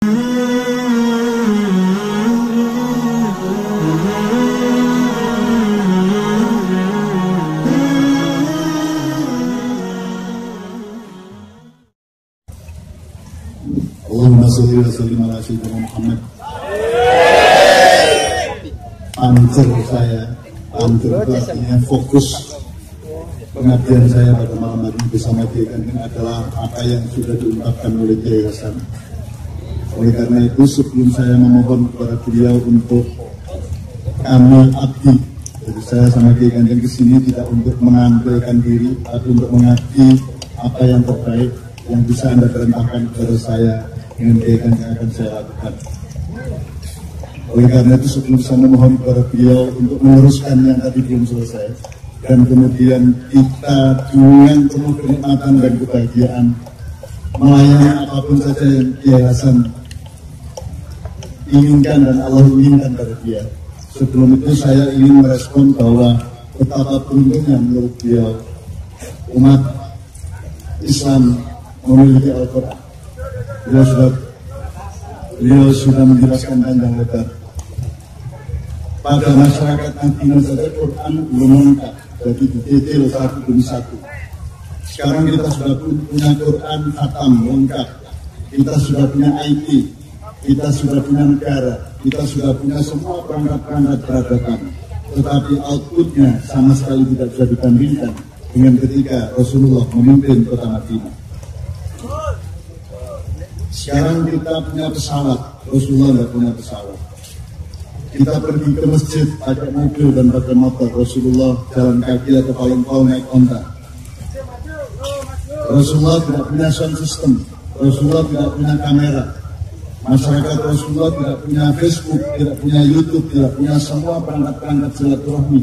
Allahumma sholli wa sallim ala sayyidina Muhammad. Anjur saya, anjur itu artinya fokus pengabdian saya pada malam hari ini bersama Kiai Kanjeng adalah apa yang sudah diungkapkan oleh Kiai Hasan. Oleh karena itu sebelum saya memohon kepada beliau untuk kami abdi, jadi saya sama Kiai Kanjeng kesini tidak untuk mengambilkan diri, tapi untuk mengabdi apa yang terbaik yang bisa Anda perintahkan kepada saya dengan Kiai Kanjeng akan saya lakukan. Oleh karena itu sebelum saya memohon kepada beliau untuk meneruskan yang tadi belum selesai, dan kemudian kita dengan penuh kenikmatan dan kebahagiaan melayani apapun saja yang Kiai Hasan inginkan dan Allah inginkan pada dia. Sebelum itu saya ingin merespon bahwa betapa beruntungnya menurut beliau umat Islam memiliki Al-Quran. Beliau sudah menjelaskan panjang lebar. Pada masyarakat Madinah saja Quran belum lengkap, jadi detail satu demi satu. Sekarang kita sudah punya Quran khatam lengkap, kita sudah punya IT, kita sudah punya negara, kita sudah punya semua perangkat-perangkat peradaban. Tetapi outputnya sama sekali tidak bisa dibandingkan dengan ketika Rasulullah memimpin kota Madinah. Sekarang kita punya pesawat, Rasulullah tidak punya pesawat. Kita pergi ke masjid pakai mobil dan pakai motor, Rasulullah jalan kaki atau paling naik onta. Rasulullah tidak punya sound system, Rasulullah tidak punya kamera. Masyarakat Rasulullah tidak punya Facebook, tidak punya YouTube, tidak punya semua perangkat-perangkat silaturahmi.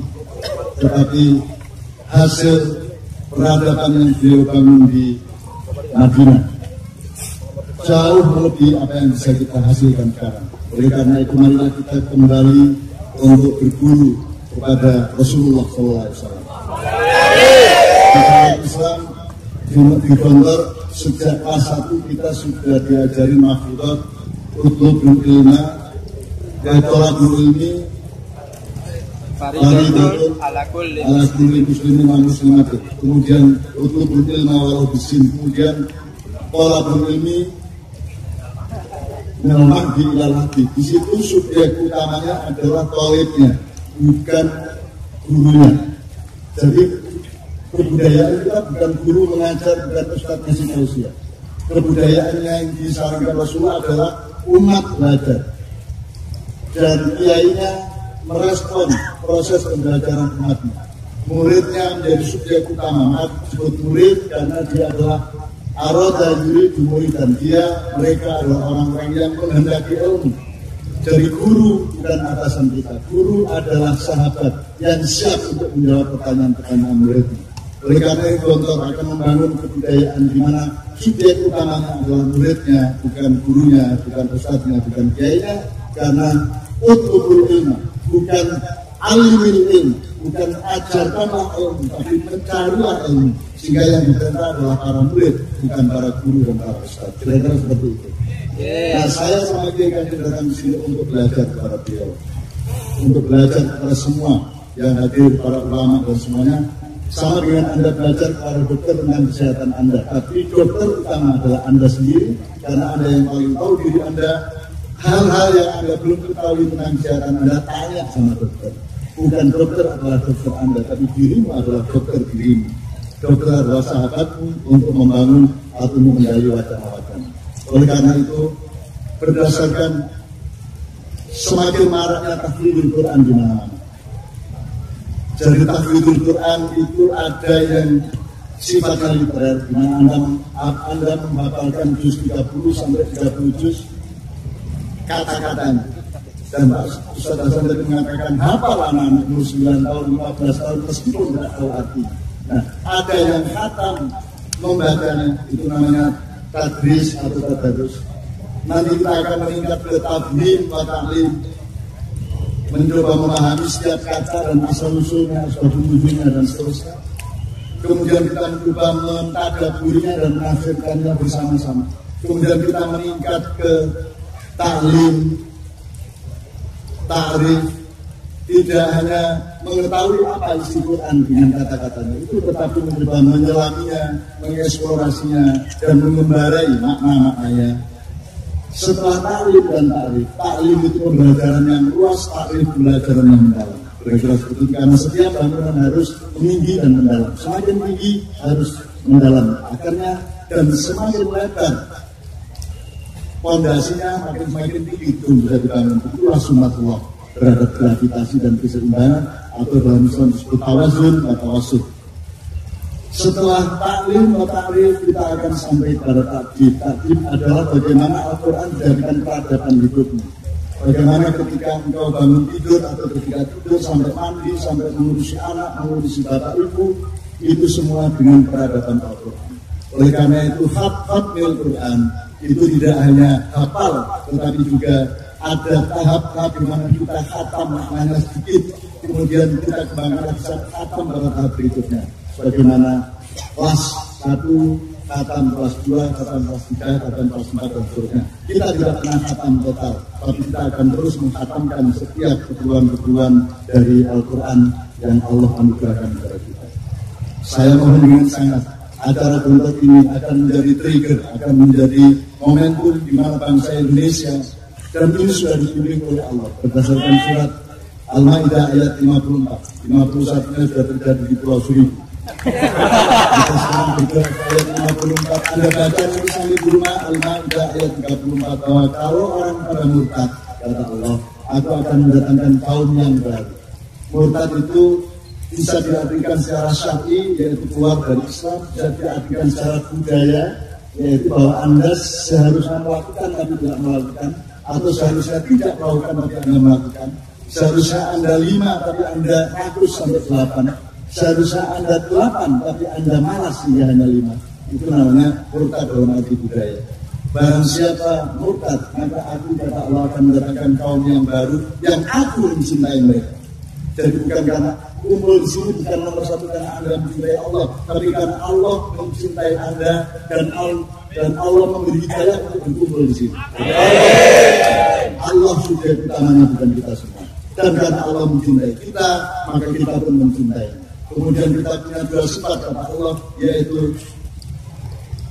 Tetapi hasil peradaban yang beliau bangun di Madinah jauh melebihi apa yang bisa kita hasilkan sekarang. Oleh karena itu marilah kita kembali untuk berguru kepada Rasulullah SAW. Islam di Gontor sejak kelas 1 kita sudah diajari mahfudzat, utlubul ilma, tolabul ilmi, fardhu ala kulli muslimin wa muslimat. Kemudian utlubul ilma walau bisin, kemudian tolabul ilmi memang dilalati. Di situ subjek utamanya adalah tolibnya, bukan gurunya. Jadi kebudayaan kita bukan guru mengajar, bukan ustadz ngasih tausiah. Kebudayaannya yang disarankan Rasulullah adalah umat belajar, dan kiainya merespon proses pembelajaran umatnya. Muridnya menjadi subjek utama. Maka disebut murid karena dia adalah aroda yuridu muridan, mereka adalah orang-orang yang menghendaki ilmu. Jadi guru bukan atasan kita, guru adalah sahabat yang siap untuk menjawab pertanyaan-pertanyaan muridnya. Oleh karena itu Gontor akan membangun kebudayaan di mana subjek utamanya adalah muridnya, bukan gurunya, bukan ustadznya, bukan kiainya. Karena utlubul ilma, bukan alimil ilmu, bukan ajarkanlah ilmu, tapi mencarilah ilmu. Sehingga yang diperintah adalah para murid, bukan para guru dan para ustadz. Kira-kira seperti itu. Nah, saya sama Kiai Kanjeng datang ke sini untuk belajar kepada beliau, untuk belajar kepada semua yang hadir, para ulama dan semuanya. Sama dengan Anda belajar kepada dokter tentang kesehatan Anda, tapi dokter utama adalah Anda sendiri, karena Anda yang paling tahu diri Anda. Hal-hal yang Anda belum ketahui tentang kesehatan Anda, tanya sama dokter. Bukan dokter adalah dokter Anda, tapi dirimu adalah dokter dirimu. Dokter adalah sahabatmu untuk membangun atau mengendali wacana-wacana. Oleh karena itu, berdasarkan semakin maraknya tahfidzul Quran di mana-mana. Jadi tahfidzul Quran itu ada yang sifatnya literer, di mana Anda menghafalkan juz 30 sampai 30 juz kata-katanya. Dan Ustaz Hasan tadi mengatakan hafal anak-anak 9 tahun, 15 tahun meskipun tidak tahu artinya. Nah, ada yang khatam membacanya, itu namanya tadris atau tadarus. Nanti kita akan meningkat ke tablim wa ta'lim, mencoba memahami setiap kata dan asal-usulnya, asbab-nuzulnya dan seterusnya. Kemudian kita mencoba mentadaburinya dan menafsirkannya bersama-sama. Kemudian kita meningkat ke taklim, takrif, tidak hanya mengetahui apa isi Quran dengan kata-katanya itu, tetapi mencoba menyelaminya, mengeksplorasinya, dan mengembarai makna-maknanya. Setelah taklim dan takrif, taklim itu pembelajaran yang luas, takrif pembelajaran yang mendalam. Kira-kira seperti itu, karena setiap bangunan harus tinggi dan mendalam. Semakin tinggi harus mendalam akarnya, dan semakin lebar pondasinya, makin tinggi itu bisa dibangun. Itulah sunnatullah terhadap gravitasi dan keseimbangan, atau dalam Islam disebut tawazun atau wasut. Setelah taklim atau takrif, kita akan sampai pada takjib. Takjib adalah bagaimana Al-Quran dijadikan peradaban hidupnya. Bagaimana ketika engkau bangun tidur atau ketika tidur sampai mandi, sampai mengurusi anak, mengurusi bapak ibu, itu semua dengan peradaban Al-Quran. Oleh karena itu, khatmil Quran itu tidak hanya hafal, tetapi juga ada tahap-tahap di mana kita khatam maknanya sedikit, kemudian kita kembangkan bisa khatam pada tahap berikutnya. Bagaimana kelas 1, khatam kelas 2, khatam kelas 3, khatam kelas 4, dan seterusnya. Kita tidak pernah khatam total, tapi kita akan terus menghatamkan setiap keperluan-keperluan dari Al-Quran yang Allah anugerahkan kepada kita. Saya mohon dengan sangat, acara bentuk ini akan menjadi trigger, akan menjadi momentum di mana bangsa Indonesia, dan ini sudah dibimbing oleh Allah berdasarkan surat Al-Maidah ayat 54. 51-nya sudah terjadi di Pulau Seribu. Kita sekarang bergerak ayat 54. Anda baca tulisan di rumah Al-Maidah ayat 34, bahwa kalau orang pada murtad, kata Allah, aku akan mendatangkan kaum yang baru. Murtad itu bisa diartikan secara syar'i, yaitu keluar dari Islam, bisa diartikan secara budaya, yaitu bahwa Anda seharusnya melakukan tapi tidak melakukan, atau seharusnya tidak melakukan tapi Anda melakukan. Seharusnya Anda 5 tapi Anda rakus sampai 8. Seharusnya Anda 8 tapi Anda malas hingga hanya 5. Itu namanya murtad dalam arti budaya. Barang siapa murtad, maka aku, kata Allah, akan mendatangkan kaum yang baru yang aku mencintai mereka. Jadi bukan karena kumpul di sini, bukan nomor satu karena Anda mencintai Allah, tapi karena Allah mencintai Anda, dan Allah memberi hidayah untuk berkumpul di sini. Allah sudah utamanya, bukan kita semua. Dan karena Allah mencintai kita, maka kita pun mencintai. Kemudian kita punya dua sifat kata Allah, yaitu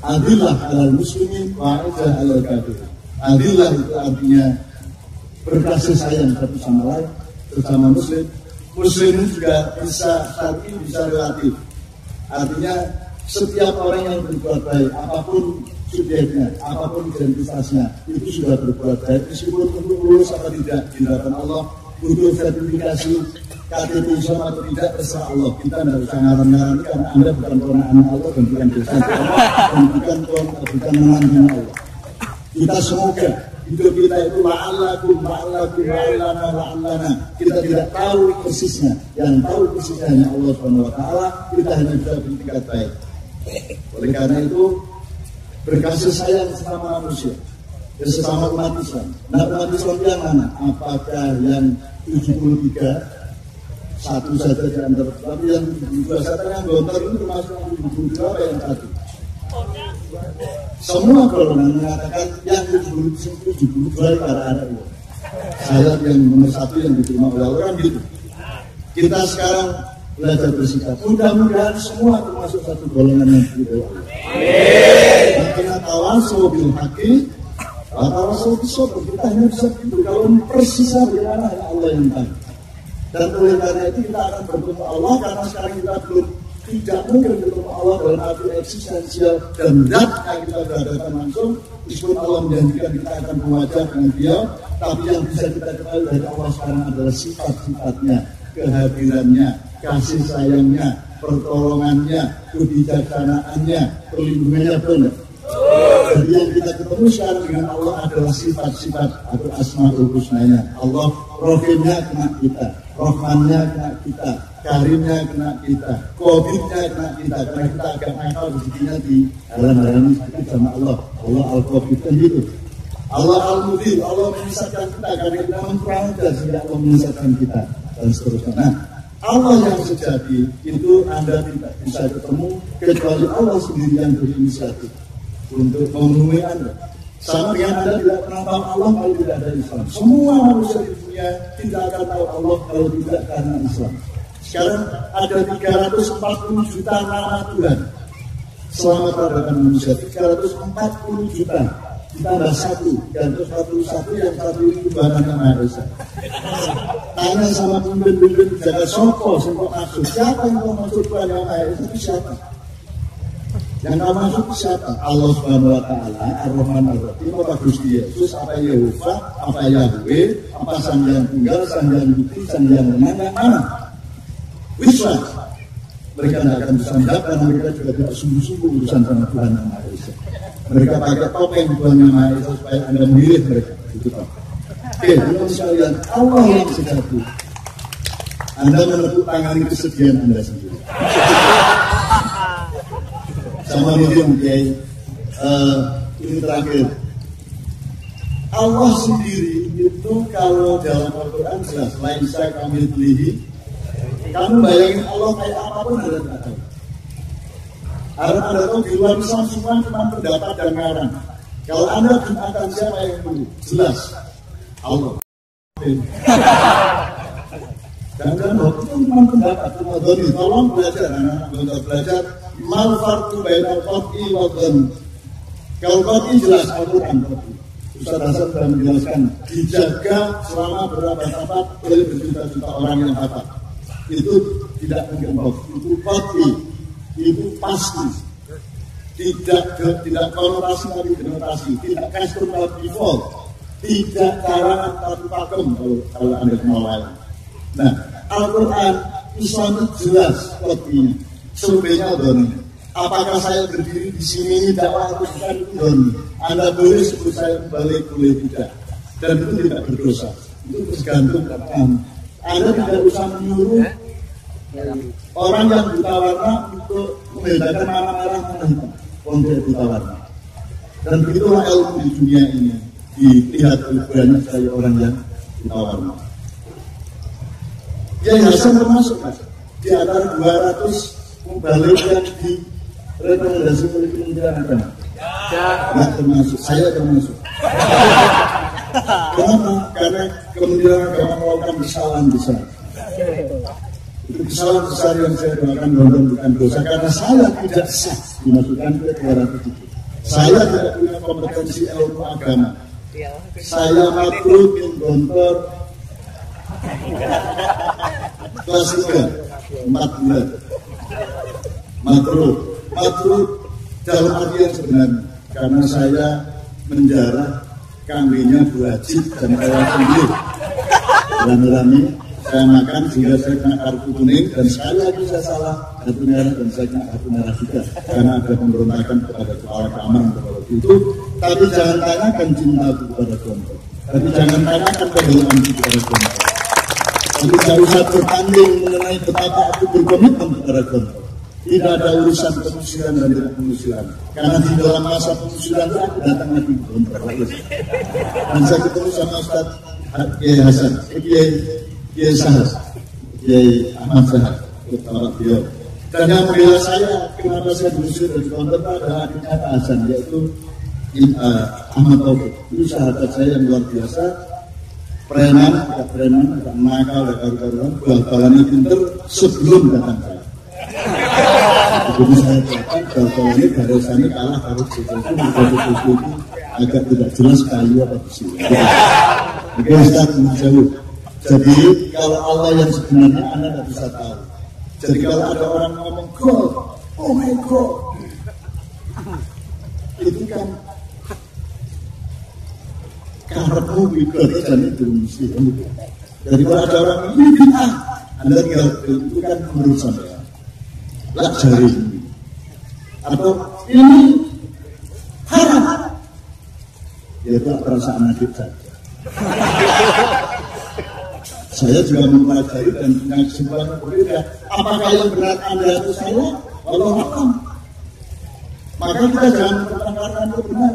adillah alal muslimin wa aidah alal kafir. Adillah itu artinya berkasih sayang satu sama lain, bersama muslim. Muslim juga bisa syar'i, bisa relatif. Artinya setiap orang yang berbuat baik, apapun subjeknya, apapun identitasnya, itu sudah berbuat baik. Meskipun untuk lulus atau tidak di hadapan Allah, butuh sertifikasi KTP Islam atau tidak, terserah Allah. Kita tidak usah ngarang-ngarang, karena Anda bukan ponakan Allah dan bukan dosa Allah, dan bukan menantunya Allah. Kita semoga hidup kita itu la'allana. Kita tidak tahu persisnya. Yang tahu persisnya hanya Allah SWT. Kita hanya bisa bertingkat baik. Oleh karena itu, berkasih sayang sesama manusia, sesama umat Islam. Nah, umat Islam yang mana? Apakah yang 73 satu saja di antara, tapi yang 72 saja yang gontor itu termasuk 72 apa yang satu? Semua golongan mengatakan yang 72 ke arah-arah itu. Saya yang nomor 1 yang diterima oleh Allah, kan gitu. Kita sekarang belajar bersikap. Mudah-mudahan semua termasuk satu golongan yang diterima oleh Allah. Karena tawasul bil haqqi, tawasul bis sabr. Kita hanya bisa itu. Kalau persisnya bagaimana hanya Allah yang tahu. Dan oleh karena itu kita akan bertemu Allah, karena sekarang kita belum, tidak mungkin bertemu Allah dalam arti eksistensial dan zat yang kita berhadapan langsung. Meskipun Allah menjanjikan kita akan berwajah dengan Beliau, tapi yang bisa kita ketahui dari Allah sekarang adalah sifat-sifatnya, kehadirannya, kasih sayangnya, pertolongannya, kebijaksanaannya, perlindungannya, benar. Jadi yang kita ketemu sekarang dengan Allah adalah sifat-sifat atau asmaul husnanya. Allah rohimnya kena kita, Rahmannya kena kita, Karimnya kena kita, Qadirnya kena kita, karena kita agak nakal rezekinya di dalam ini sedikit sama Allah. Allah Al-Qadir kan gitu. Allah Al-Mudir, Allah menyesatkan kita karena kita memperangkat sehingga Allah menyesatkan kita, dan seterusnya. Nah, Allah yang sejati itu Anda tidak bisa ketemu kecuali Allah sendiri yang berinisiatif untuk memenuhi Anda. Sama dengan Anda tidak pernah tahu Allah kalau tidak ada Islam. Semua manusia di dunia tidak akan tahu Allah kalau tidak karena Islam. Sekarang ada 340 juta nama Tuhan. Selama peradaban manusia 340 juta. Ditambah 1, 341 yang satu itu Tuhan yang Maha Esa. Tanya sama pemimpin-pemimpin jaga sopo, semua maksud. Siapa yang mau masuk Tuhan yang Maha Esa itu siapa? Yang kamu maksud siapa? Allah Subhanahu wa Ta'ala, Ar-Rahman Ar-Rahim, apa Gusti Yesus, apa Yehova, apa Yahweh, apa Sang Yang Tunggal, Sang Yang Putih, Sang Yang Menang, yang mana? Which one? Mereka tidak akan bisa menjawab karena mereka juga tidak sungguh-sungguh urusan sama Tuhan yang Maha Esa. Mereka pakai topeng Tuhan yang Maha Esa supaya Anda memilih mereka. Itu toh. Oke, teman sekalian, Allah yang sejati. Anda menepuk tangan kesedihan Anda sendiri. Sama mungkin ini terakhir. Allah sendiri itu kalau dalam Al-Quran jelas lain saya kami beli. Kamu bayangin Allah kayak apapun Anda tidak tahu. Anda tahu di luar Islam semua cuma pendapat dan ngarang. Kalau Anda jumatan siapa yang dulu? Jelas Allah. Dan waktu itu cuma pendapat. Tolong belajar, anak-anak belajar. Malfartu bainal qat'i wa dhann. Kalau qat'i jelas Al-Quran. Ustaz Hasan sudah menjelaskan dijaga selama berapa abad oleh berjuta-juta orang yang hafal. Itu tidak mungkin hoax. Itu qat'i. Itu pasti. Tidak konotasi tapi denotasi. Tidak custom tapi default. Tidak karangan tapi pakem kalau Anda kenal. Nah, Al-Quran Islam itu jelas qat'inya. Surveinya doni. Apakah saya berdiri di sini ini dakwah atau bukan itu doni. Anda boleh sebut saya balik, boleh tidak. Dan itu tidak berdosa. Itu tergantung kepada Anda tidak usah menyuruh orang yang buta warna untuk membedakan mana merah mana hitam. Untuk buta warna. Dan begitulah ilmu di dunia ini dilihat oleh banyak sekali orang yang buta warna. Kiai Hasan termasuk di antara 200 mubalik yang direkomendasi oleh Kementerian Agama. Tidak termasuk, saya termasuk. Kenapa? Karena Kementerian Agama melakukan kesalahan besar. Itu kesalahan besar yang saya doakan bukan dosa karena saya tidak sah dimasukkan ke 200 itu. Saya tidak punya kompetensi ilmu agama. Saya makruf bin gontor kelas 3 4 bulan. Makruf dalam arti yang sebenarnya karena saya menjarah kambingnya Bu Haji dan saya sendiri rame-rame saya makan sehingga saya kena kartu kuning dan sekali lagi saya salah kartu merah dan saya kena kartu merah juga karena ada pemberontakan kepada kepala keamanan kepada itu. Tapi jangan tanyakan cintaku kepada kelompok, tapi jangan tanyakan pembelaanku kepada kelompok. Tapi tidak usah bertanding mengenai betapa aku berkomitmen kepada kelompok. Tidak ada urusan pengusiran dan tidak pengusiran. Karena di dalam masa pengusiran itu aku datang lagi ke kelompok. Dan saya ketemu sama Ustaz Kiai Hasan, Kiai Sahas, Kiai Ahmad Sahas, Bapak beliau. Dan yang membela saya, kenapa saya diusir dari kelompok adalah adiknya Pak Hasan, yaitu Ahmad Taufik. Itu sahabat saya yang luar biasa. Preman, tidak nakal, tidak karu-karuan, bal-balannya pinter sebelum datang saya. Jadi saya katakan bal-balan ini barisannya kalah harus itu agak tidak jelas kayu apa besi. Oke, Ustaz menjauh. Jadi kalau Allah yang sebenarnya Anda tidak bisa tahu. Jadi kalau ada orang ngomong God, oh my God, itu kan karepmu ibadah dan itu mesti. Jadi kalau ada orang ini bid'ah, Anda tinggal itu kan menurut saya. Lak jari atau ini haram, ya itu perasaan adik saja. Saya juga mempelajari dan punya kesimpulan berbeda. Apakah yang benar Anda itu saya? Wallahu a'lam. Maka kita jangan mengatakan itu benar.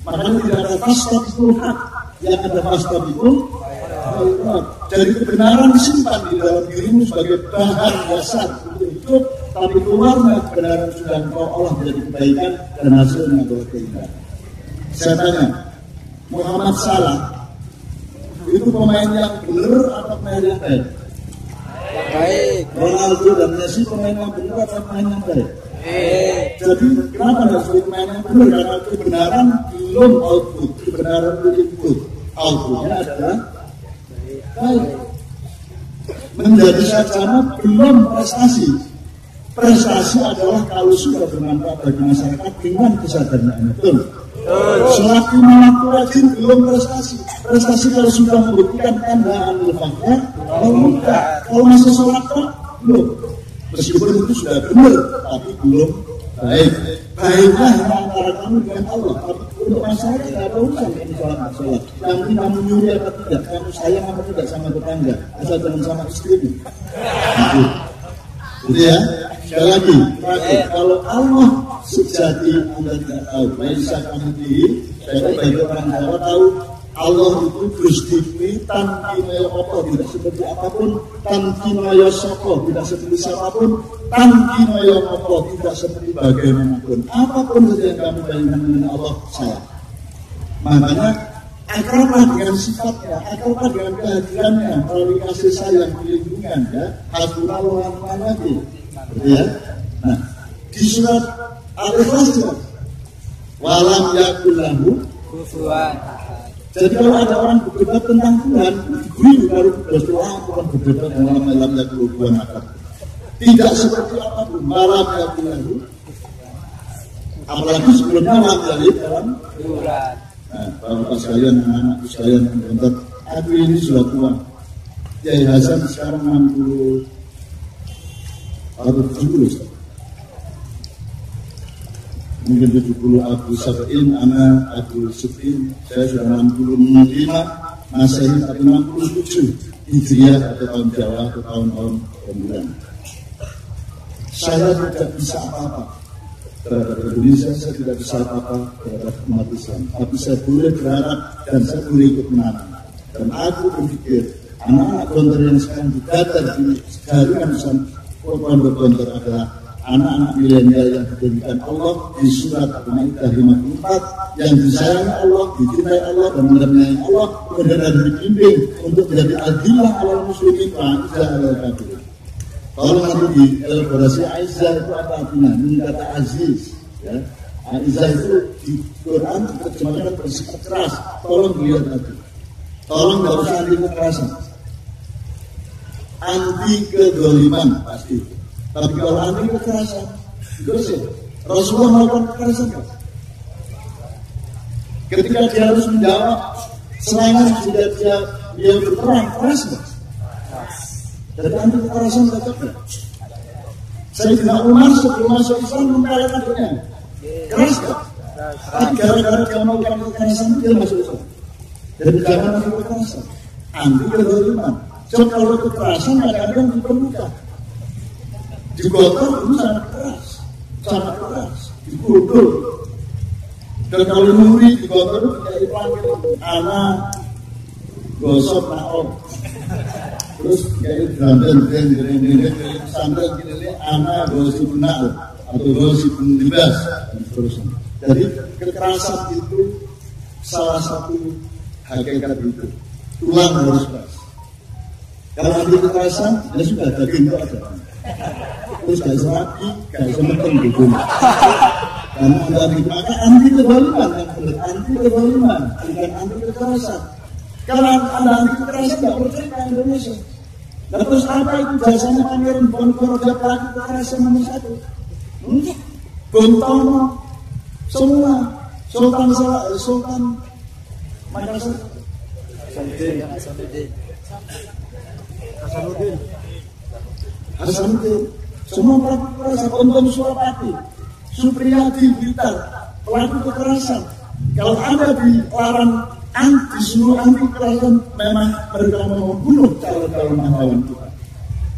Makanya tidak ada fastabikul haq, yang ada fastabikul khairat. Jadi kebenaran disimpan di dalam dirimu sebagai bahan dasar untuk hidup, tapi keluarnya kebenaran sudah engkau olah menjadi kebaikan dan hasilnya adalah keindahan. Saya tanya, Muhammad Salah itu pemain yang benar atau pemain yang baik? Baik. Ronaldo dan Messi pemain yang benar atau pemain yang baik? Jadi kenapa harus pemain yang benar? Karena kebenaran belum output, kebenaran belum input. Outputnya adalah baik. Menjadi sarjana belum prestasi. Prestasi adalah kalau sudah bermanfaat bagi masyarakat dengan kesadarannya. Betul. Selagi waktu rajin belum prestasi. Prestasi kalau sudah membuktikan tandaan letaknya, kalau masih sholat belum. Meskipun itu sudah benar, tapi belum baik. Baiklah antara kamu dengan Allah. Tapi untuk masyarakat tidak ada urusan dengan sholat. Yang penting kamu nyuri apa tidak, kamu sayang apa tidak sama tetangga, asal jangan sama istrimu. Gitu ya. Sekali lagi, kalau Allah sejati Anda tidak tahu. Bisa kami saya bagi orang Jawa tahu Allah itu Gusti tanpa naya apa tidak seperti apapun, tanpa naya soko tidak seperti siapapun, tanpa naya apa tidak seperti bagaimanapun. Apapun saja yang kami bayangkan dengan Allah saya. Makanya akrablah dengan sifatnya, akrablah dengan kehadirannya, melalui kasih sayang, perlindungan, ya. Hasbunallah wa ni'mal wakil. Ya. Nah, di surat Al-Ikhlas walam yakul lahu kufuwan. Jadi kalau ada orang berdebat tentang Tuhan, diberi baru berdoa bukan berdebat dengan walam yakul kufuwan ahad. Tidak seperti apapun walam yakul lahu. Apalagi sebelumnya walam yakul dalam Quran. Nah, bapak sekalian, anak-anakku sekalian yang berbentuk, aku ini sudah tua. Kiai Hasan sekarang 60 atau 70. Mungkin 70 Abu Sab'in, anak Abu Sub'in, saya sudah 65 Masehi atau 67 Hijriah atau tahun Jawa atau tahun-tahun rembulan. Saya tidak bisa apa-apa terhadap Indonesia, saya tidak bisa apa-apa terhadap umat Islam, tapi saya boleh berharap dan saya boleh ikut menanam. Dan aku berpikir anak-anak Gontor yang sekarang didata di jaringan Pondok Gontor adalah anak-anak milenial yang diberikan Allah di surat Al-Maidah 54 yang disayangi Allah, dicintai Allah dan menyayangi Allah, kemudian dibimbing untuk menjadi adillah ala muslimin wa izzah ala kafirin. Kalau nanti di elaborasi Aizzah itu apa artinya? Ini kata Aziz, ya. Aizzah itu di Quran terjemahkan bersifat keras. Tolong dilihat tadi. Tolong nggak usah anti kekerasan, anti kezaliman pasti. Tapi kalau anti kekerasan, itu Rasulullah melakukan kekerasan. Ketika dia harus menjawab serangan jika dia berperang, keras nggak? Jadi anti kekerasan tetap ya. Sayyidina Umar sebelum masuk Islam membela adiknya, keras nggak? Tapi gara-gara dia melakukan kekerasan dia masuk Islam. Jadi jangan anti kekerasan, anti kezaliman. So kalau kekerasan kadang-kadang diperlukan. Digotong itu sangat keras, dipukul. Dan kalau nyuri digotong itu kayak dipanggil anak gosok naon. Terus kayak dandan sandal gini anak gosip naon atau gosip libas dan seterusnya. Jadi kekerasan itu salah satu hakikat itu. Tulang harus pas. Kalau anti kekerasan, ya sudah daging itu ada. Terus gak bisa lagi, gak bisa meteng gitu. Karena maka anti kezaliman yang benar, anti kezaliman, bukan anti kekerasan. Kalau anda anti kekerasan gak percaya ke Indonesia. Nah, terus apa itu jasanya Pangeran Diponegoro dia pelaku kekerasan nomor 1? Bung Tomo, semua Sultan Makassar, Hasanuddin, semua pelaku kekerasan. Untung Surapati, Supriyadi Blitar, pelaku kekerasan. Kalau ada dilarang disuruh anti kekerasan, memang mereka mau membunuh calon-calon pahlawan kita.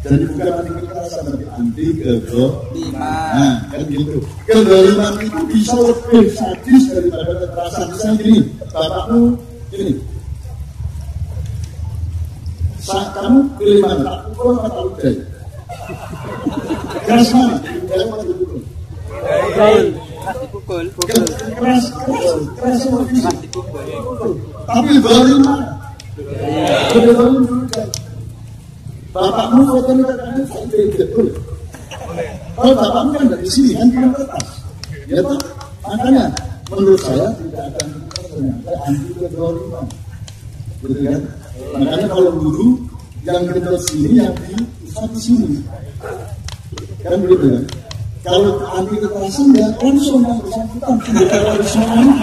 Jadi bukan anti kekerasan, tapi anti kezaliman. Nah, kan gitu. Kezaliman itu bisa lebih sadis daripada kekerasan. Misalnya gini, bapakmu ini, saat kamu pilih mana? Tak pukul atau udah? Keras mana? Udah apa dipukul? keras tapi berima bapakmu fotonya katanya betul. Kalau bapakmu kan dari sini kan punya kertas, ya toh. Makanya menurut saya tidak ada ternyata anti berima, gitu kan? Makanya kalau guru yang kita sini yang di sini, kan begitu kan? Kalau anti kekerasan ya langsung yang bersangkutan tidak harus semuanya.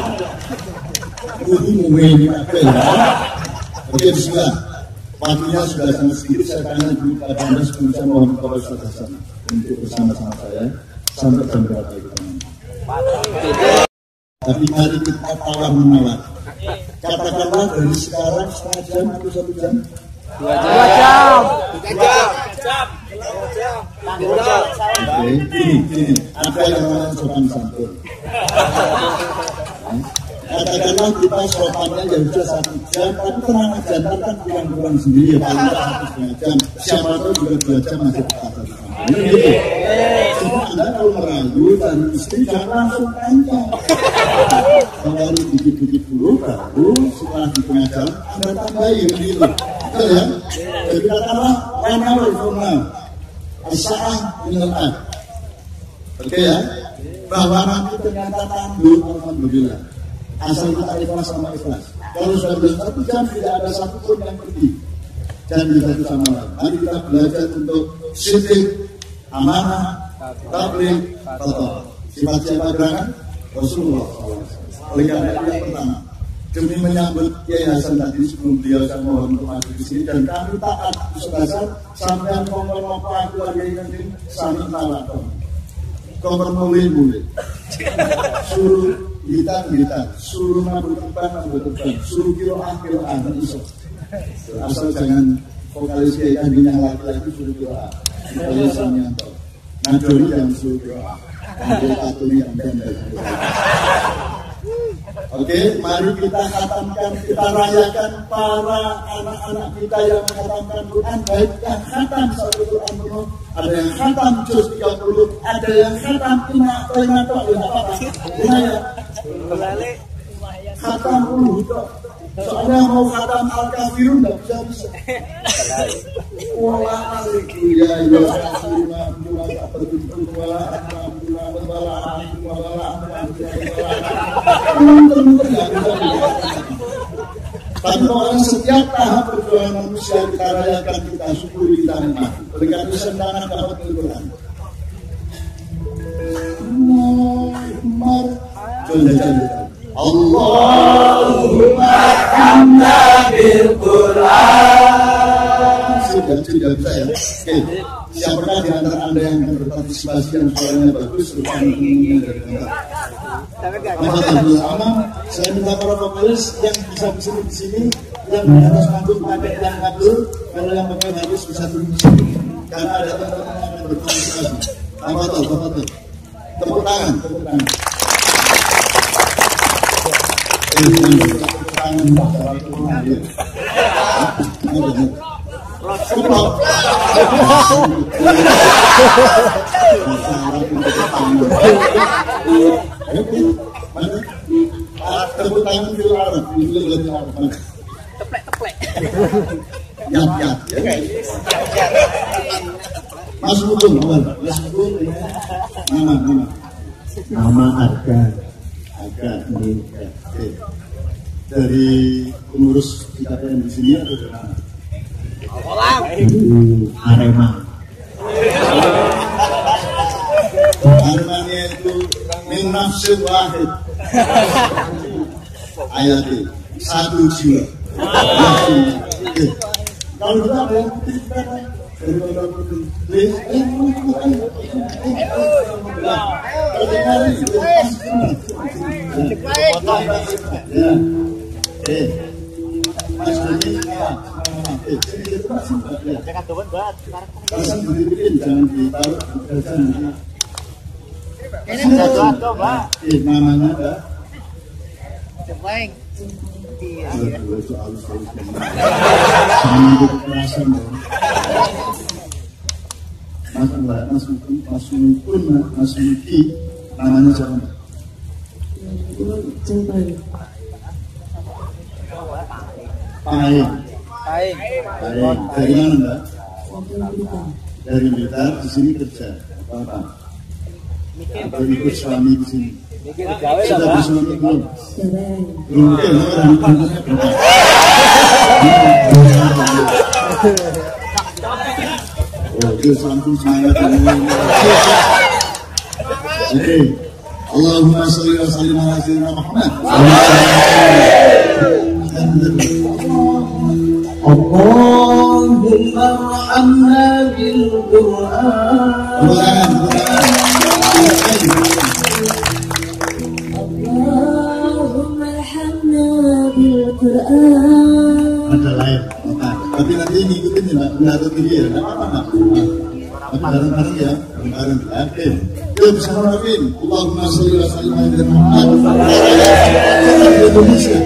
Guru ini apa ya? Oke, bismillah. Waktunya sudah sangat sedikit, saya tanya dulu pada Anda sebelum saya mohon kepada Ustaz Hasan untuk bersama-sama saya sampai jam berapa kita. Tapi mari kita tawar menawar. Katakanlah dari sekarang setengah jam atau 1 jam? 2 jam. 3 jam. Oke, ini apa yang namanya sopan santun. Katakanlah kita sopannya ya sudah 1 jam, tapi tenang aja, kan kurang sendiri ya, paling tidak 1,5 jam. Siapa tahu juga 2 jam masih tetap ini gitu. Cuma Anda kalau merayu dari istri jangan langsung tanya. Kalau dikit-dikit dulu, baru setelah di tengah jalan Anda tambahin gitu. Betul ya? Jadi katakanlah warna Isa'ah minal. Oke ya? Bahwa nanti ternyata tanduk, alhamdulillah. Asal kita ikhlas sama ikhlas. Kalau sudah bilang 1 jam tidak ada satupun yang pergi. Jangan kita itu sama lain. Mari kita belajar untuk siddiq, amanah, tabligh, tata. Sifat-sifat berangkat Rasulullah SAW. Oleh karena itu yang pertama, demi menyambut Kiai Hasan tadi sebelum beliau saya mohon untuk maju di sini dan kami taat Ustaz sampai ngomong apa keluarga ini sami nalakon. Komor mulai. Suruh gitar, suruh nambut teban, suruh kiloan iso. Asal jangan vokalis kayak yang laki-laki suruh kiloan. Supaya Samyanto. Nadori yang suruh kiloan. Nadori katuli yang pendek. Oke, mari kita khatamkan, kita rayakan para anak-anak kita yang menghatamkan Quran, baik yang khatam 1 Quran penuh, ada yang khatam juz 30, ada yang khatam kina apa-apa. Ya. Khatam itu. Soalnya mau khatam Al-Kafirun enggak bisa. Wala ya tapi orang setiap tahap perjuangan manusia kita rayakan, kita syukuri, kita nikmati. Berikan kesenangan dapat Al-Quran. Allahumma hamda bil Quran. Sudah bisa ya. Oke. Siapakah di antara Anda yang akan berpartisipasi yang suaranya bagus berupa dari kantor? Saya minta para vokalis yang bisa di sini, yang di atas panggung pakai yang kabel, kalau yang pakai habis bisa turun di sini. Karena ada teman-teman yang akan berpartisipasi. Apa tuh? Tepuk tangan. Mas Bukun, nama harga ini dari pengurus kita yang di sini atau dari mana? Arema. Aremanya itu min nafsin wahid. Ayatnya 1 jiwa. Kalau kita ada yang putih dari kota putih, namanya ada Mas Muki namanya siapa? Baik. Baik. Baik. Dari mana Mbak? Dari Blitar. Di sini kerja. Apa? Atau ikut suami di sini. Sudah bersuami belum? Belum. Oh, itu langsung semangat. Oke. Allahumma sholli wa sallim ala sayyidina Muhammad. Allahumma arhamna bil Qur'an. Allahumma arhamna bil Qur'an. Ada lain. Tapi nanti ngikutin ya, Mbak. Menurut ini ya, enggak apa-apa, Mbak. Bareng-bareng ya, bareng-bareng. Oke. Yuk bersama Rabin. Allahumma sholli wa sallim ala sayyidina Muhammad. Indonesia.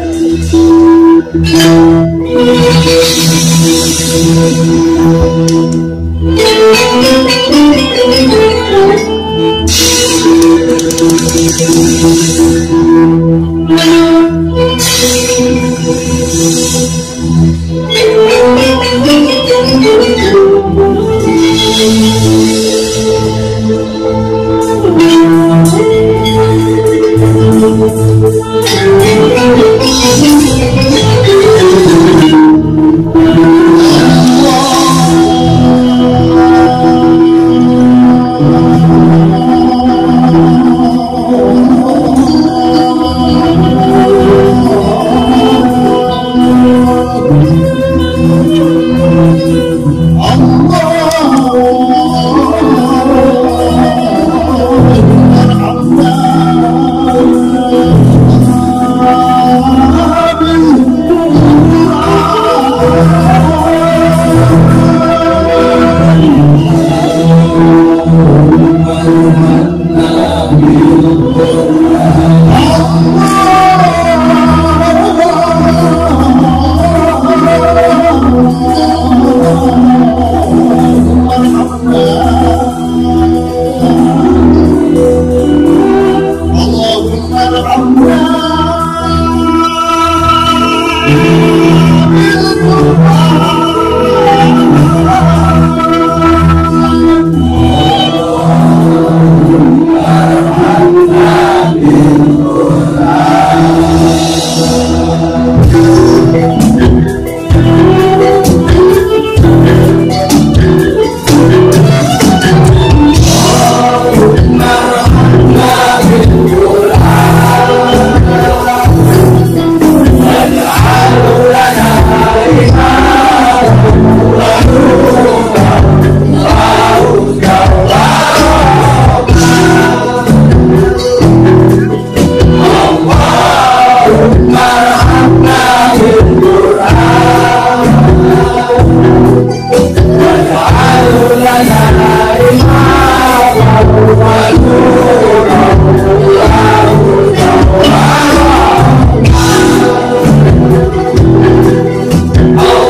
Oh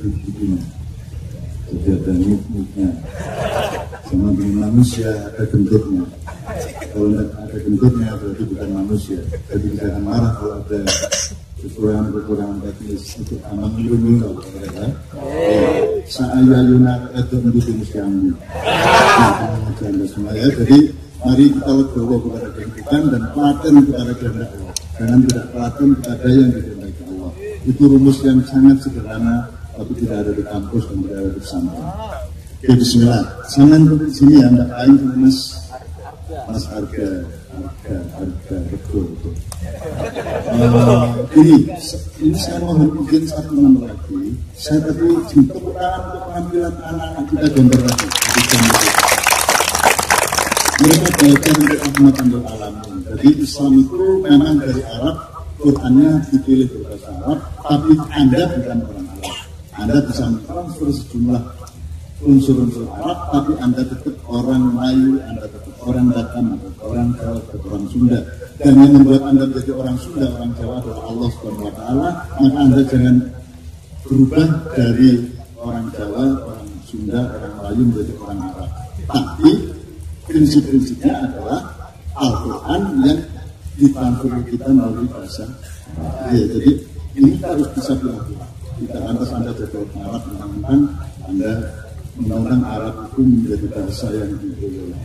bukunya. Jadi ada muknya. Sama dengan manusia ada bentuknya. Kalau tidak ada bentuknya berarti bukan manusia. Jadi jangan marah kalau ada kekurangan teknis untuk amal ilmu ya. Saya Yuna itu mendukung kami. Anda semua ya. Jadi mari kita legowo kepada kehidupan dan telaten kepada kehendak Allah. Jangan tidak telaten kepada yang dikehendaki Allah. Itu rumus yang sangat sederhana, tapi tidak ada di kampus dan tidak ada di pesantren. Oke, bismillah. Sangan di sini ya, Mbak Aing sama Mas Harga betul. Ini saya mau bikin satu nama lagi. Saya tadi tepuk tangan untuk pengambilan anak-anak kita gambar lagi. Mereka belajar untuk rahmatan lil alamin. Jadi Islam itu memang dari Arab, Qurannya dipilih berbahasa Arab, tapi Anda bukan orang Arab. Anda bisa mentransfer sejumlah unsur-unsur Arab, tapi Anda tetap orang Melayu, Anda tetap orang Batam, orang Jawa, orang Sunda. Dan yang membuat Anda menjadi orang Sunda, orang Jawa adalah Allah Subhanahu wa Ta'ala. Maka Anda jangan berubah dari orang Jawa, orang Sunda, orang Melayu menjadi orang Arab. Tapi prinsip-prinsipnya adalah Al-Quran yang ditransfer kita melalui bahasa. Ya, jadi ini kita harus bisa pilih-pilih. Kita lantas Anda jadi orang Arab, undang-undang Arab itu menjadi bahasa yang dipilih.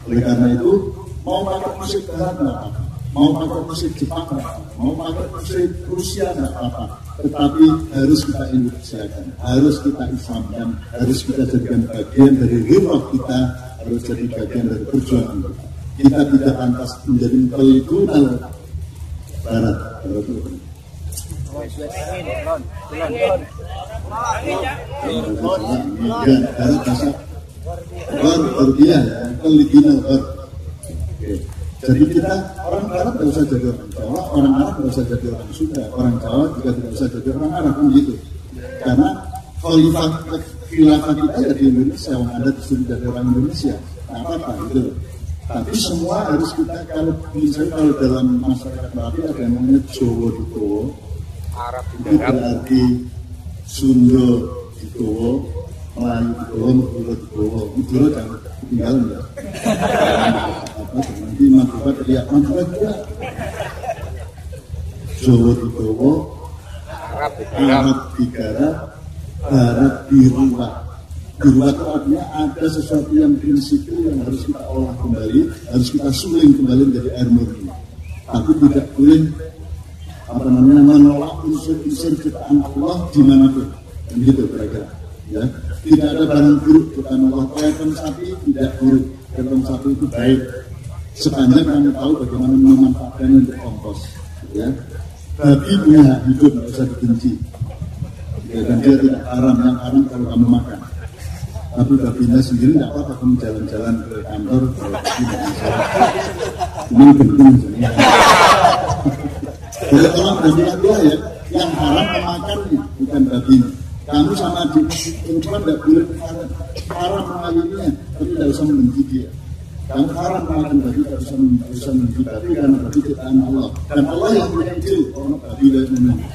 Oleh karena itu, mau pakai musik barat nggak apa-apa, mau pakai musik Jepang nggak apa-apa, mau pakai musik Rusia nggak apa-apa, tetapi harus kita Indonesiakan, harus kita Islamkan, harus kita jadikan bagian dari hiraf kita, harus jadi bagian dari perjuangan kita. Kita tidak lantas menjadi pelitunan barat. Jadi kita orang Arab tidak usah jadi orang Jawa, orang Arab tidak usah jadi orang Sunda, orang Jawa juga tidak usah jadi orang Arab, kan gitu. Karena khalifah khilafah kita ya di Indonesia, orang Anda disuruh jadi orang Indonesia, nah, apa gitu loh. Tapi semua harus kita, kalau misalnya kalau dalam masyarakat Bali ada yang namanya Jawa Ditowo, itu berarti Sunda Ditowo, Melayu Ditowo, Madura Ditowo, Madura jangan ketinggalan ya. Nanti Madura teriak Madura juga. Jawa Ditowo, Arab Digara, Barat Diruwat. Diruwat itu artinya ada sesuatu yang prinsipil yang harus kita olah kembali, harus kita suling kembali menjadi air murni. Tapi tidak boleh menolak unsur-unsur ciptaan Allah dimanapun. Dan gitu kira-kira. Ya, tidak ada barang buruk ciptaan Allah. Telepon sapi tidak buruk, telepon sapi itu baik. Sepanjang kamu tahu bagaimana memanfaatkannya untuk kompos. Ya, babi punya hak hidup, tidak usah dibenci. Ya, dan dia tidak haram, yang haram kalau kamu makan. Tapi babinya sendiri tidak apa-apa kamu jalan-jalan ke kantor, tidak masalah. Ini penting. Jadi tolong berhati-hatilah ya, yang haram memakannya, bukan babinya. Kamu sama adik perempuan tidak boleh haram mengawininya, tapi tidak usah membenci dia. Kamu haram makan babi, tidak usah membenci babi karena babi ciptaan Allah. Dan Allah yang menyentil orang babi dan menyentil.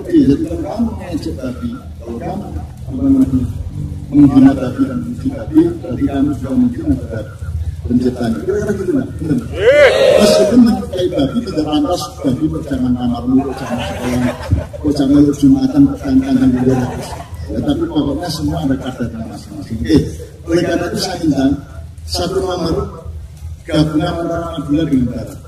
Jadi kalau kamu mengejek babi, kalau kamu menghina babi dan membenci babi, berarti kamu sudah menghina terhadap penciptanya. Kira-kira gitu lah. Meskipun mencintai babi tidak lantas babi jangan kamarmu, jangan sekolah, jangan Jumatan, kandang di luar. Ya, tapi pokoknya semua ada kadarnya masing-masing. Oleh karena itu saya minta satu nomor gabungan antara Madura dengan Barat.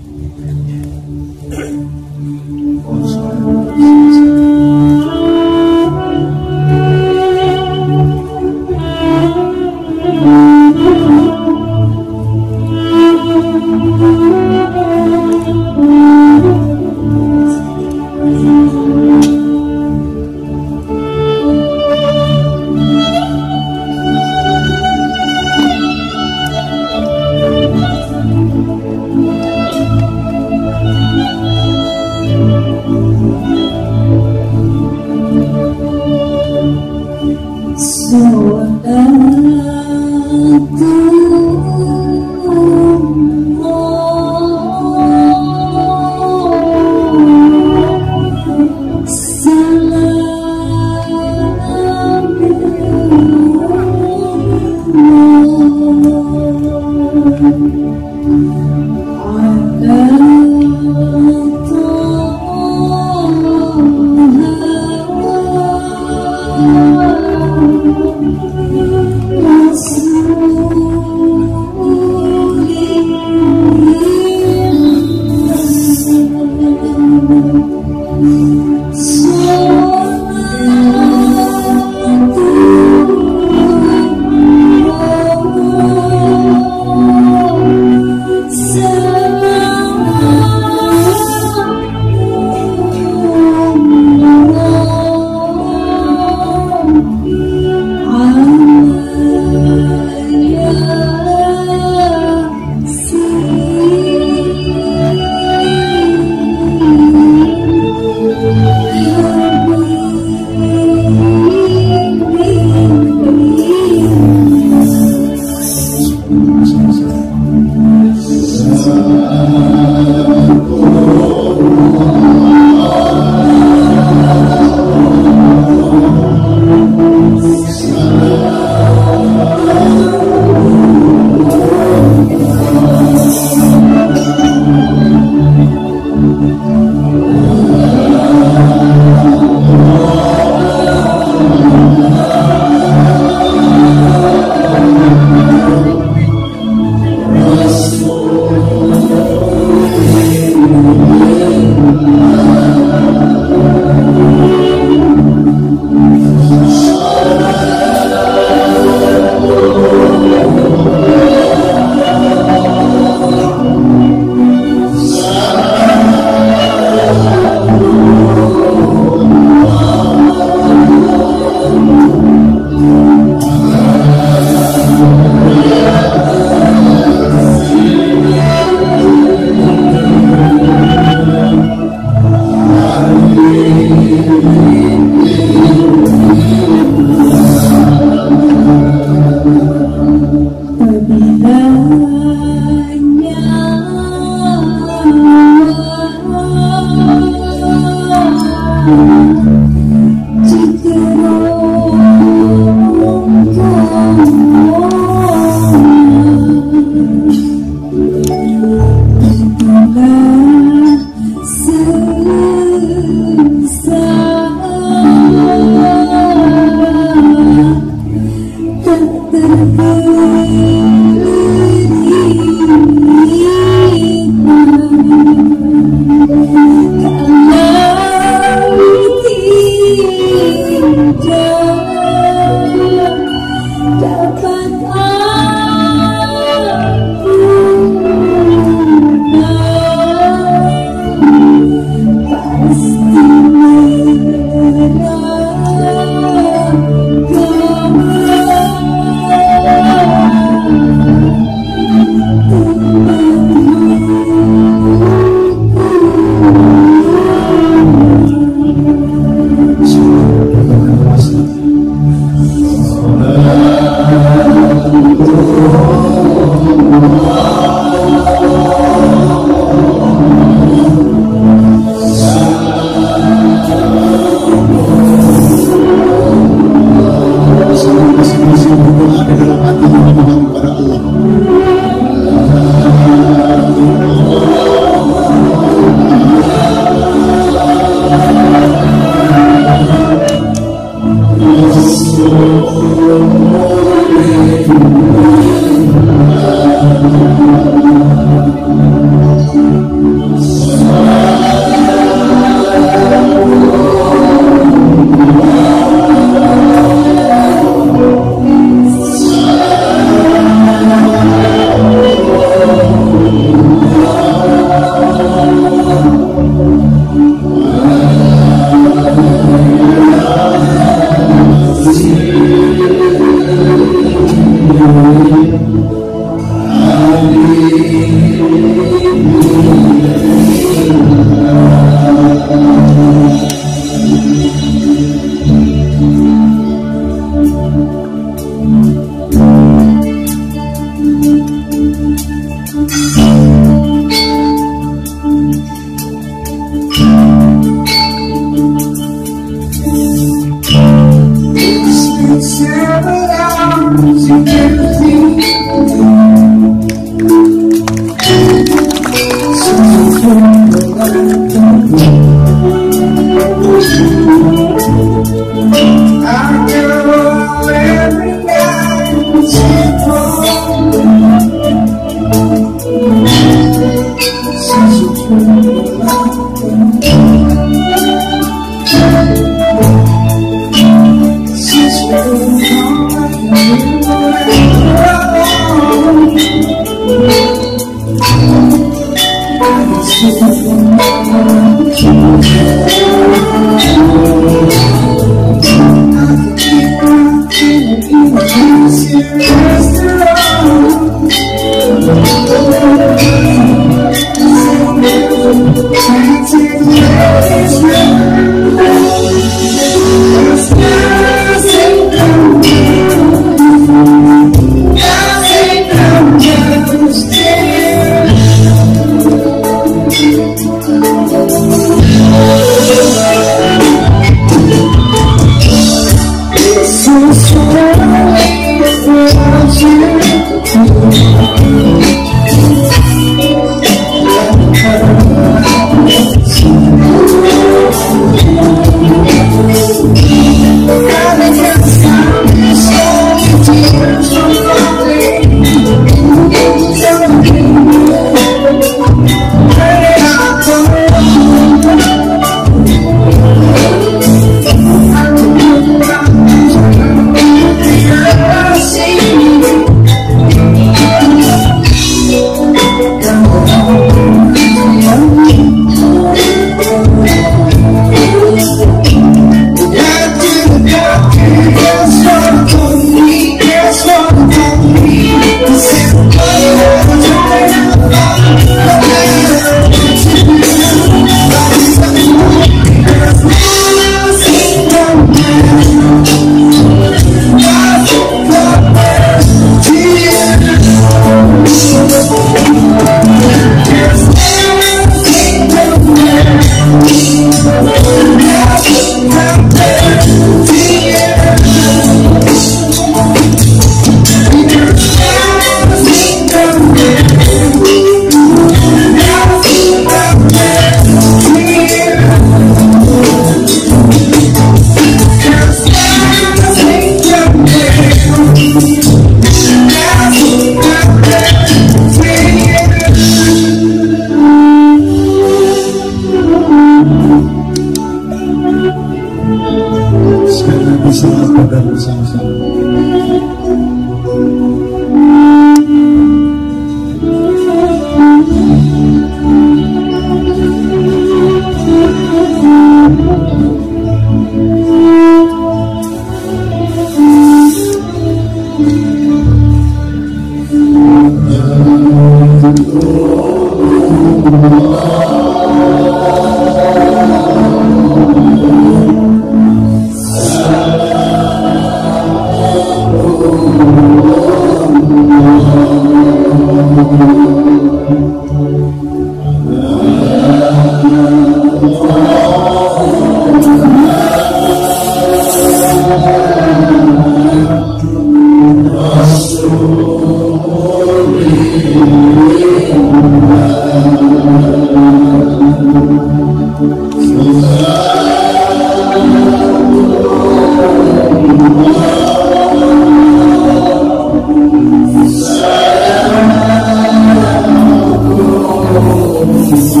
Sisi